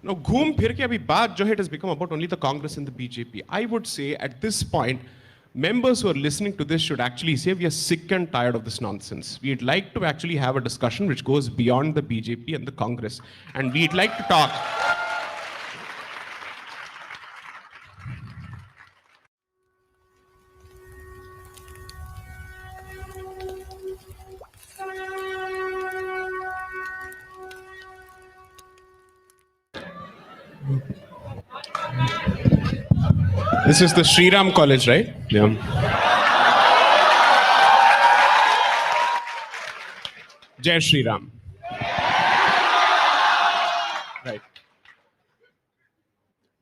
Now, घूम फिर के अभी बात जो है, it has become about only the Congress and the BJP. I would say at this point, members who are listening to this should actually say we are sick and tired of this nonsense. We'd like to actually have a discussion which goes beyond the BJP and the Congress. And we'd like to talk. This is the Sriram College, right? Yeah. Jai Shri Ram. Right.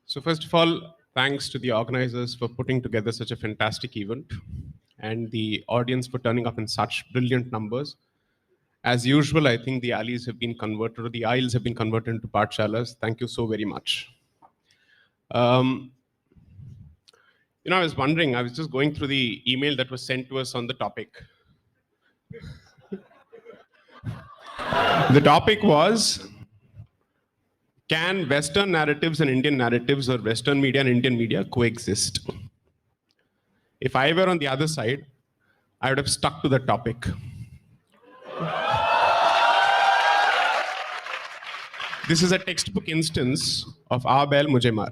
So first of all, thanks to the organizers for putting together such a fantastic event and the audience for turning up in such brilliant numbers. As usual, I think the alleys have been converted, or the aisles have been converted into pathshalas. Thank you so very much. I was wondering, I was just going through the email that was sent to us on the topic. The topic was, can Western narratives and Indian narratives, or Western media and Indian media coexist? If I were on the other side, I would have stuck to the topic. This is a textbook instance of Aa Bail Mujhe Maar.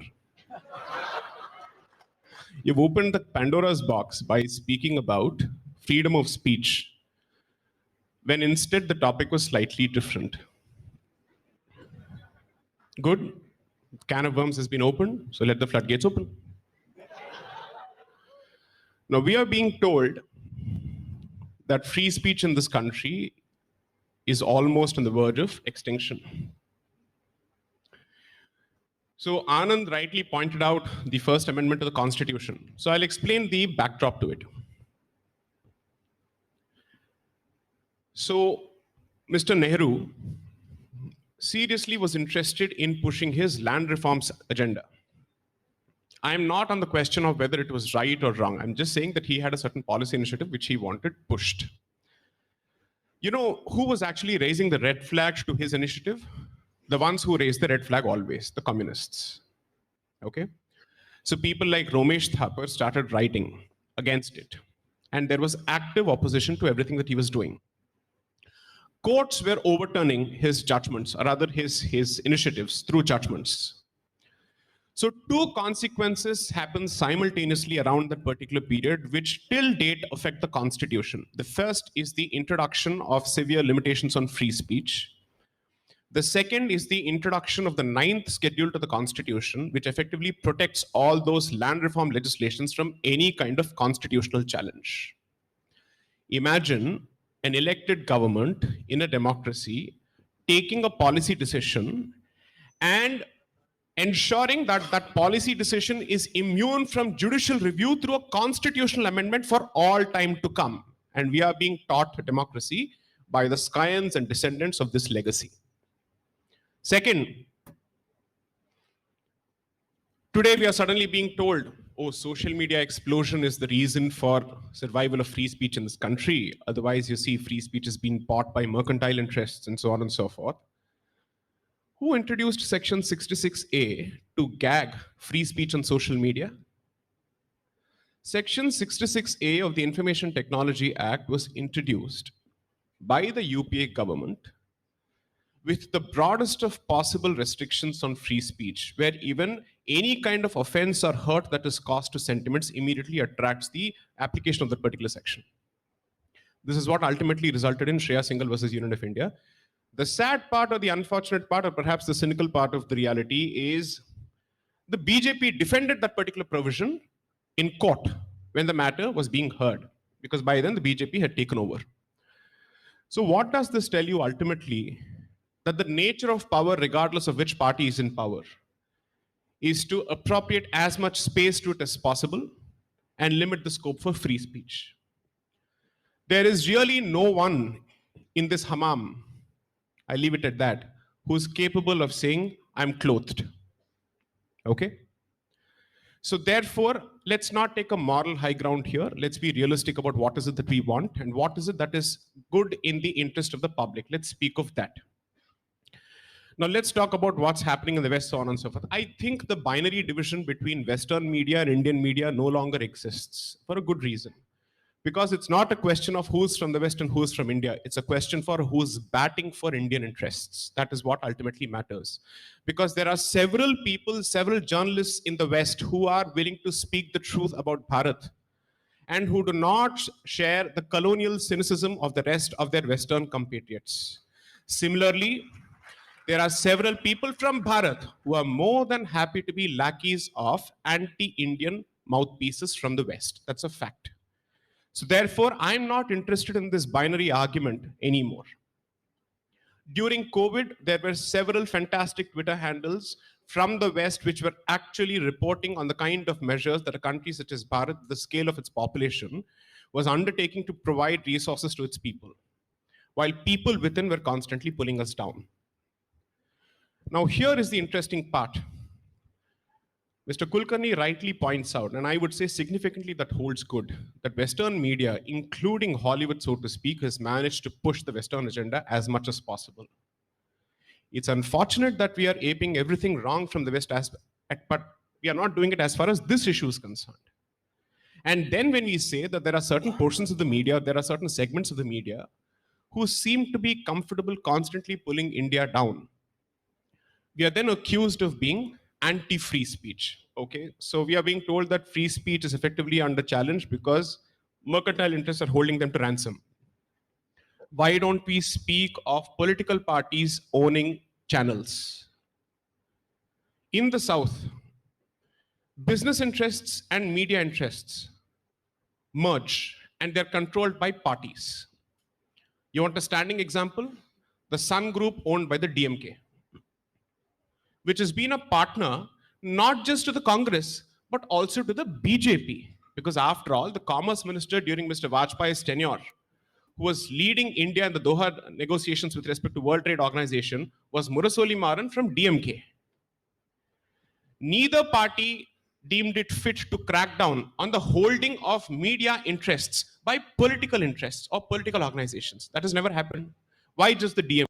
You've opened the Pandora's box by speaking about freedom of speech, when instead the topic was slightly different. Good. Can of worms has been opened, so let the floodgates open. Now, we are being told that free speech in this country is almost on the verge of extinction. So Anand rightly pointed out the First Amendment to the Constitution. So I'll explain the backdrop to it. So Mr. Nehru seriously was interested in pushing his land reforms agenda. I'm not on the question of whether it was right or wrong. I'm just saying that he had a certain policy initiative which he wanted pushed. You know who was actually raising the red flag to his initiative? The ones who raised the red flag always, the communists. Okay? So people like Romesh Thapar started writing against it. And there was active opposition to everything that he was doing. Courts were overturning his judgments, or rather his initiatives through judgments. So two consequences happened simultaneously around that particular period, which till date affect the Constitution. The first is the introduction of severe limitations on free speech. The second is the introduction of the 9th schedule to the Constitution, which effectively protects all those land reform legislations from any kind of constitutional challenge. Imagine an elected government in a democracy taking a policy decision and ensuring that that policy decision is immune from judicial review through a constitutional amendment for all time to come. And we are being taught democracy by the scions and descendants of this legacy. Second, today we are suddenly being told, oh, social media explosion is the reason for survival of free speech in this country. Otherwise, you see free speech is being bought by mercantile interests and so on and so forth. Who introduced Section 66A to gag free speech on social media? Section 66A of the Information Technology Act was introduced by the UPA government with the broadest of possible restrictions on free speech, where even any kind of offense or hurt that is caused to sentiments immediately attracts the application of that particular section. This is what ultimately resulted in Shreya Singhal versus Union of India. The sad part, or the unfortunate part, or perhaps the cynical part of the reality is the BJP defended that particular provision in court when the matter was being heard, because by then the BJP had taken over. So what does this tell you ultimately? That the nature of power, regardless of which party is in power, is to appropriate as much space to it as possible and limit the scope for free speech. There is really no one in this hammam, I leave it at that, who's capable of saying, I'm clothed. Okay? So therefore, let's not take a moral high ground here. Let's be realistic about what is it that we want and what is it that is good in the interest of the public. Let's speak of that. Now let's talk about what's happening in the West, so on and so forth. I think the binary division between Western media and Indian media no longer exists for a good reason. Because it's not a question of who's from the West and who's from India. It's a question for who's batting for Indian interests. That is what ultimately matters. Because there are several people, several journalists in the West who are willing to speak the truth about Bharat and who do not share the colonial cynicism of the rest of their Western compatriots. Similarly, there are several people from Bharat who are more than happy to be lackeys of anti-Indian mouthpieces from the West. That's a fact. So therefore, I'm not interested in this binary argument anymore. During COVID, there were several fantastic Twitter handles from the West which were actually reporting on the kind of measures that a country such as Bharat, the scale of its population, was undertaking to provide resources to its people, while people within were constantly pulling us down. Now, here is the interesting part. Mr. Kulkarni rightly points out, and I would say significantly that holds good, that Western media, including Hollywood, so to speak, has managed to push the Western agenda as much as possible. It's unfortunate that we are aping everything wrong from the West, but we are not doing it as far as this issue is concerned. And then when we say that there are certain portions of the media, there are certain segments of the media who seem to be comfortable constantly pulling India down, we are then accused of being anti-free speech. Okay, so we are being told that free speech is effectively under challenge because mercantile interests are holding them to ransom. Why don't we speak of political parties owning channels? In the South, business interests and media interests merge and they're controlled by parties. You want a standing example? The Sun Group owned by the DMK, which has been a partner not just to the Congress, but also to the BJP. Because after all, the commerce minister during Mr. Vajpayee's tenure, who was leading India in the Doha negotiations with respect to World Trade Organization, was Murasoli Maran from DMK. Neither party deemed it fit to crack down on the holding of media interests by political interests or political organizations. That has never happened. Why just the DMK?